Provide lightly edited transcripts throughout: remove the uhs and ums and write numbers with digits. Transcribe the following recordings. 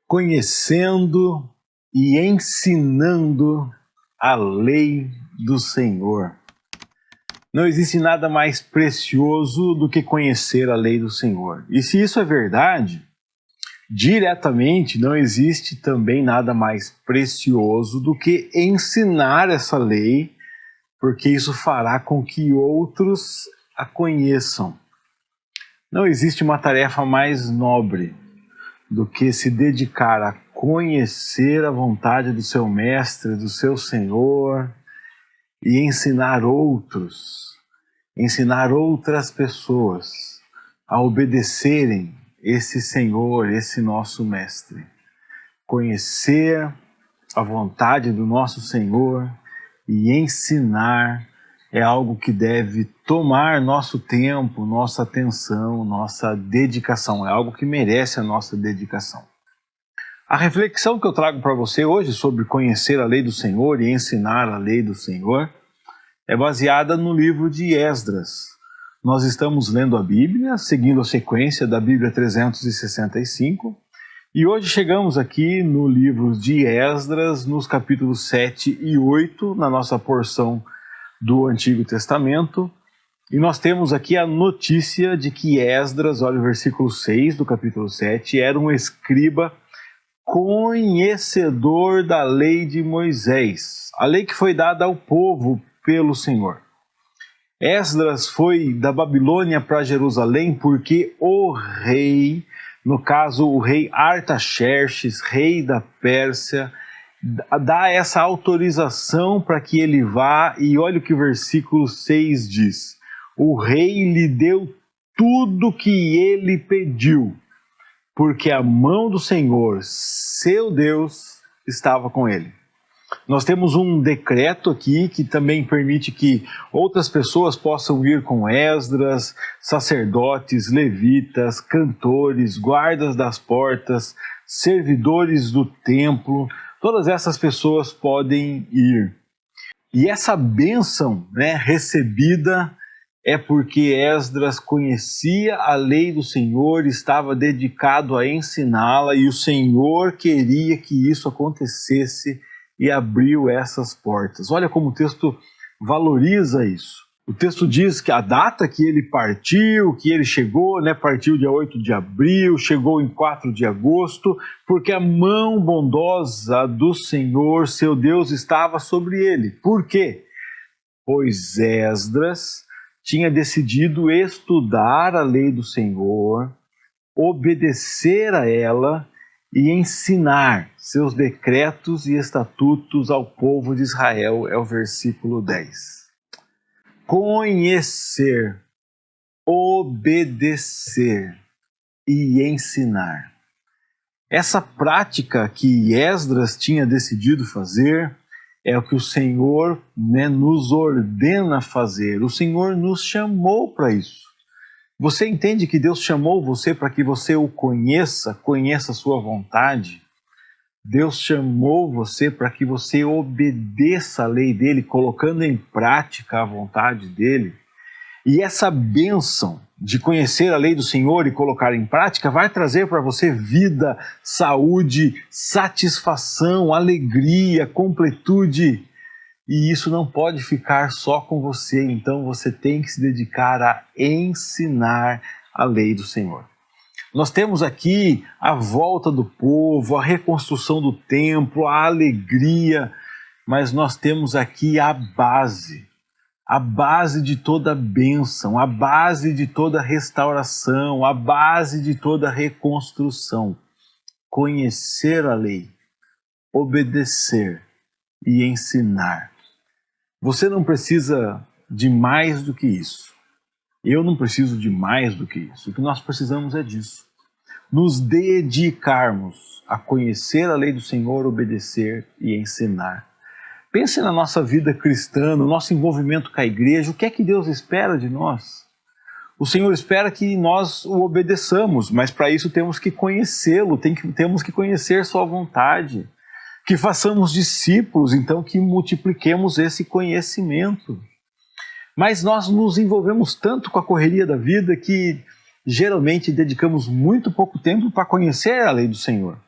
conhecendo e ensinando a lei do Senhor. Não existe nada mais precioso do que conhecer a lei do Senhor. E se isso é verdade, diretamente não existe também nada mais precioso do que ensinar essa lei, porque isso fará com que outros a conheçam. Não existe uma tarefa mais nobre do que se dedicar a conhecer a vontade do seu Mestre, do seu Senhor, e ensinar outras pessoas a obedecerem esse Senhor, esse nosso Mestre. Conhecer a vontade do nosso Senhor e ensinar é algo que deve tomar nosso tempo, nossa atenção, nossa dedicação. É algo que merece a nossa dedicação. A reflexão que eu trago para você hoje sobre conhecer a lei do Senhor e ensinar a lei do Senhor é baseada no livro de Esdras. Nós estamos lendo a Bíblia, seguindo a sequência da Bíblia 365, e hoje chegamos aqui no livro de Esdras, nos capítulos 7 e 8, na nossa porção do Antigo Testamento, e nós temos aqui a notícia de que Esdras, olha o versículo 6 do capítulo 7, era um escriba conhecedor da lei de Moisés, a lei que foi dada ao povo pelo Senhor. Esdras foi da Babilônia para Jerusalém porque o rei, no caso o rei Artaxerxes, rei da Pérsia, dá essa autorização para que ele vá, e olha o que o versículo 6 diz: o rei lhe deu tudo que ele pediu, porque a mão do Senhor, seu Deus, estava com ele. Nós temos um decreto aqui que também permite que outras pessoas possam ir com Esdras, sacerdotes, levitas, cantores, guardas das portas, servidores do templo, todas essas pessoas podem ir. E essa bênção, recebida é porque Esdras conhecia a lei do Senhor, estava dedicado a ensiná-la, e o Senhor queria que isso acontecesse e abriu essas portas. Olha como o texto valoriza isso. O texto diz que a data que ele partiu, que ele chegou, partiu dia 8 de abril, chegou em 4 de agosto, porque a mão bondosa do Senhor, seu Deus, estava sobre ele. Por quê? Pois Esdras tinha decidido estudar a lei do Senhor, obedecer a ela e ensinar seus decretos e estatutos ao povo de Israel, é o versículo 10. Conhecer, obedecer e ensinar. Essa prática que Esdras tinha decidido fazer é o que o Senhor nos ordena fazer. O Senhor nos chamou para isso. Você entende que Deus chamou você para que você o conheça a sua vontade? Deus chamou você para que você obedeça a lei dele, colocando em prática a vontade dele. E essa bênção de conhecer a lei do Senhor e colocar em prática vai trazer para você vida, saúde, satisfação, alegria, completude. E isso não pode ficar só com você, então você tem que se dedicar a ensinar a lei do Senhor. Nós temos aqui a volta do povo, a reconstrução do templo, a alegria, mas nós temos aqui a base de toda bênção, a base de toda restauração, a base de toda reconstrução. Conhecer a lei, obedecer e ensinar. Você não precisa de mais do que isso. Eu não preciso de mais do que isso. O que nós precisamos é disso. Nos dedicarmos a conhecer a lei do Senhor, obedecer e ensinar. Pense na nossa vida cristã, no nosso envolvimento com a igreja. O que é que Deus espera de nós? O Senhor espera que nós o obedeçamos, mas para isso temos que conhecê-lo, temos que conhecer sua vontade. Que façamos discípulos, então que multipliquemos esse conhecimento. Mas nós nos envolvemos tanto com a correria da vida que geralmente dedicamos muito pouco tempo para conhecer a lei do Senhor.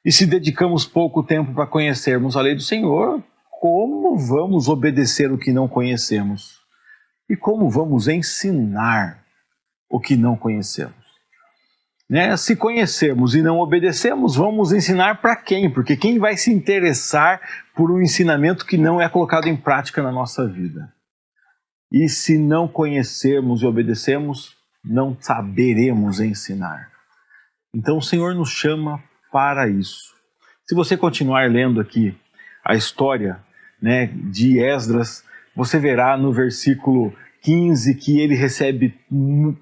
E se dedicamos pouco tempo para conhecermos a lei do Senhor, como vamos obedecer o que não conhecemos? E como vamos ensinar o que não conhecemos? Né? Se conhecermos e não obedecemos, vamos ensinar para quem? Porque quem vai se interessar por um ensinamento que não é colocado em prática na nossa vida? E se não conhecermos e obedecemos, não saberemos ensinar. Então o Senhor nos chama para isso. Se você continuar lendo aqui a história, né, de Esdras, você verá no versículo 15 que ele recebe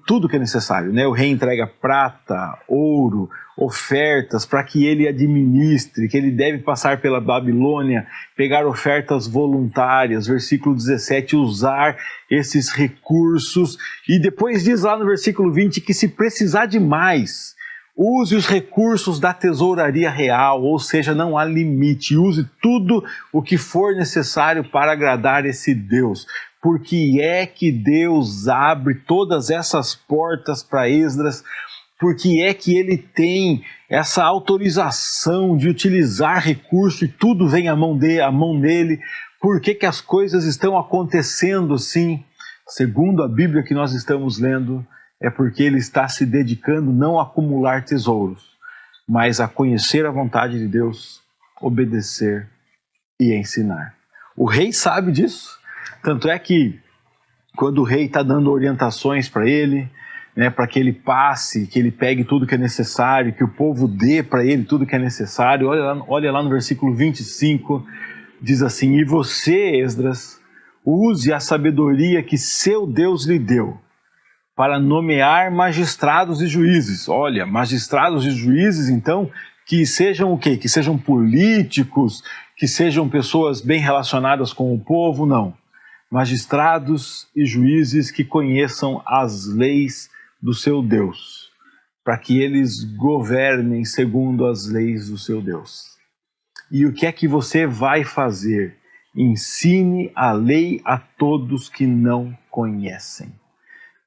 tudo que é necessário, né? O rei entrega prata, ouro, ofertas para que ele administre, que ele deve passar pela Babilônia, pegar ofertas voluntárias, versículo 17, usar esses recursos, e depois diz lá no versículo 20 que se precisar de mais, use os recursos da tesouraria real, ou seja, não há limite, use tudo o que for necessário para agradar esse Deus. Porque é que Deus abre todas essas portas para Esdras, porque é que ele tem essa autorização de utilizar recurso e tudo vem à mão dele, por que as coisas estão acontecendo assim? Segundo a Bíblia que nós estamos lendo, é porque ele está se dedicando não a acumular tesouros, mas a conhecer a vontade de Deus, obedecer e ensinar. O rei sabe disso. Tanto é que quando o rei está dando orientações para ele, né, para que ele passe, que ele pegue tudo que é necessário, que o povo dê para ele tudo que é necessário, olha lá no versículo 25, diz assim: e você, Esdras, use a sabedoria que seu Deus lhe deu para nomear magistrados e juízes. Olha, magistrados e juízes, então, que sejam o quê? Que sejam políticos, que sejam pessoas bem relacionadas com o povo, não. Magistrados e juízes que conheçam as leis do seu Deus, para que eles governem segundo as leis do seu Deus. E o que é que você vai fazer? Ensine a lei a todos que não conhecem.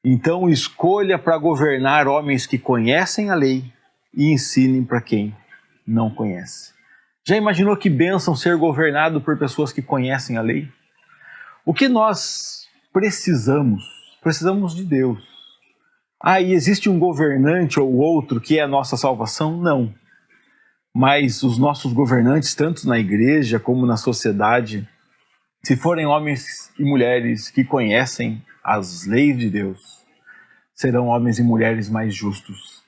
Então escolha para governar homens que conhecem a lei e ensinem para quem não conhece. Já imaginou que bênção ser governado por pessoas que conhecem a lei? O que nós precisamos? Precisamos de Deus. E existe um governante ou outro que é a nossa salvação? Não. Mas os nossos governantes, tanto na igreja como na sociedade, se forem homens e mulheres que conhecem as leis de Deus, serão homens e mulheres mais justos,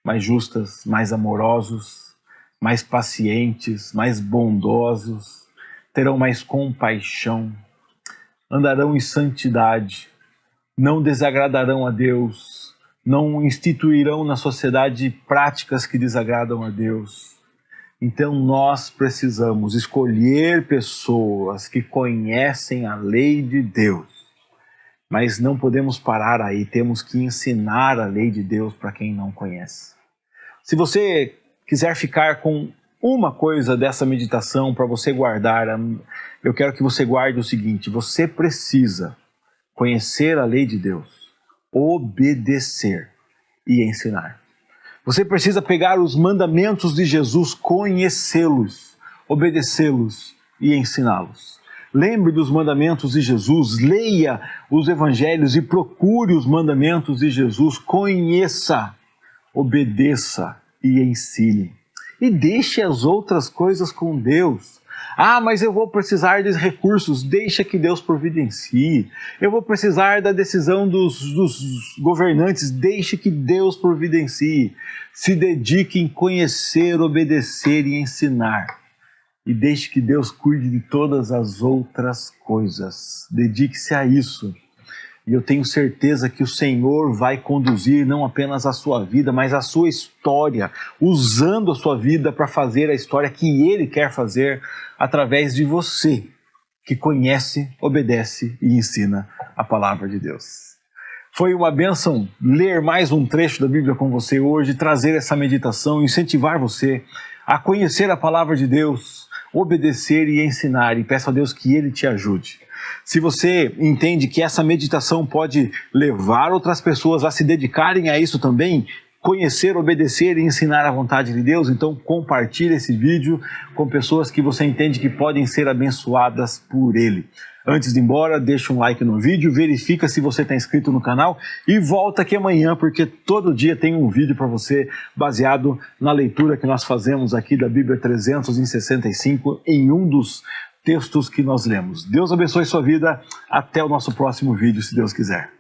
mais justas, mais amorosos, mais pacientes, mais bondosos, terão mais compaixão, andarão em santidade, não desagradarão a Deus, não instituirão na sociedade práticas que desagradam a Deus. Então nós precisamos escolher pessoas que conhecem a lei de Deus, mas não podemos parar aí, temos que ensinar a lei de Deus para quem não conhece. Se você quiser ficar com uma coisa dessa meditação para você guardar, eu quero que você guarde o seguinte: você precisa conhecer a lei de Deus, obedecer e ensinar. Você precisa pegar os mandamentos de Jesus, conhecê-los, obedecê-los e ensiná-los. Lembre dos mandamentos de Jesus, leia os evangelhos e procure os mandamentos de Jesus, conheça, obedeça e ensine. E deixe as outras coisas com Deus. Mas eu vou precisar de recursos, deixa que Deus providencie. Eu vou precisar da decisão dos governantes, deixe que Deus providencie. Se dedique em conhecer, obedecer e ensinar. E deixe que Deus cuide de todas as outras coisas. Dedique-se a isso. E eu tenho certeza que o Senhor vai conduzir não apenas a sua vida, mas a sua história, usando a sua vida para fazer a história que Ele quer fazer através de você, que conhece, obedece e ensina a palavra de Deus. Foi uma bênção ler mais um trecho da Bíblia com você hoje, trazer essa meditação, incentivar você a conhecer a palavra de Deus, obedecer e ensinar, e peço a Deus que Ele te ajude. Se você entende que essa meditação pode levar outras pessoas a se dedicarem a isso também, conhecer, obedecer e ensinar a vontade de Deus? Então compartilhe esse vídeo com pessoas que você entende que podem ser abençoadas por ele. Antes de ir embora, deixa um like no vídeo, verifica se você está inscrito no canal e volta aqui amanhã, porque todo dia tem um vídeo para você baseado na leitura que nós fazemos aqui da Bíblia 365 em um dos textos que nós lemos. Deus abençoe sua vida, até o nosso próximo vídeo, se Deus quiser.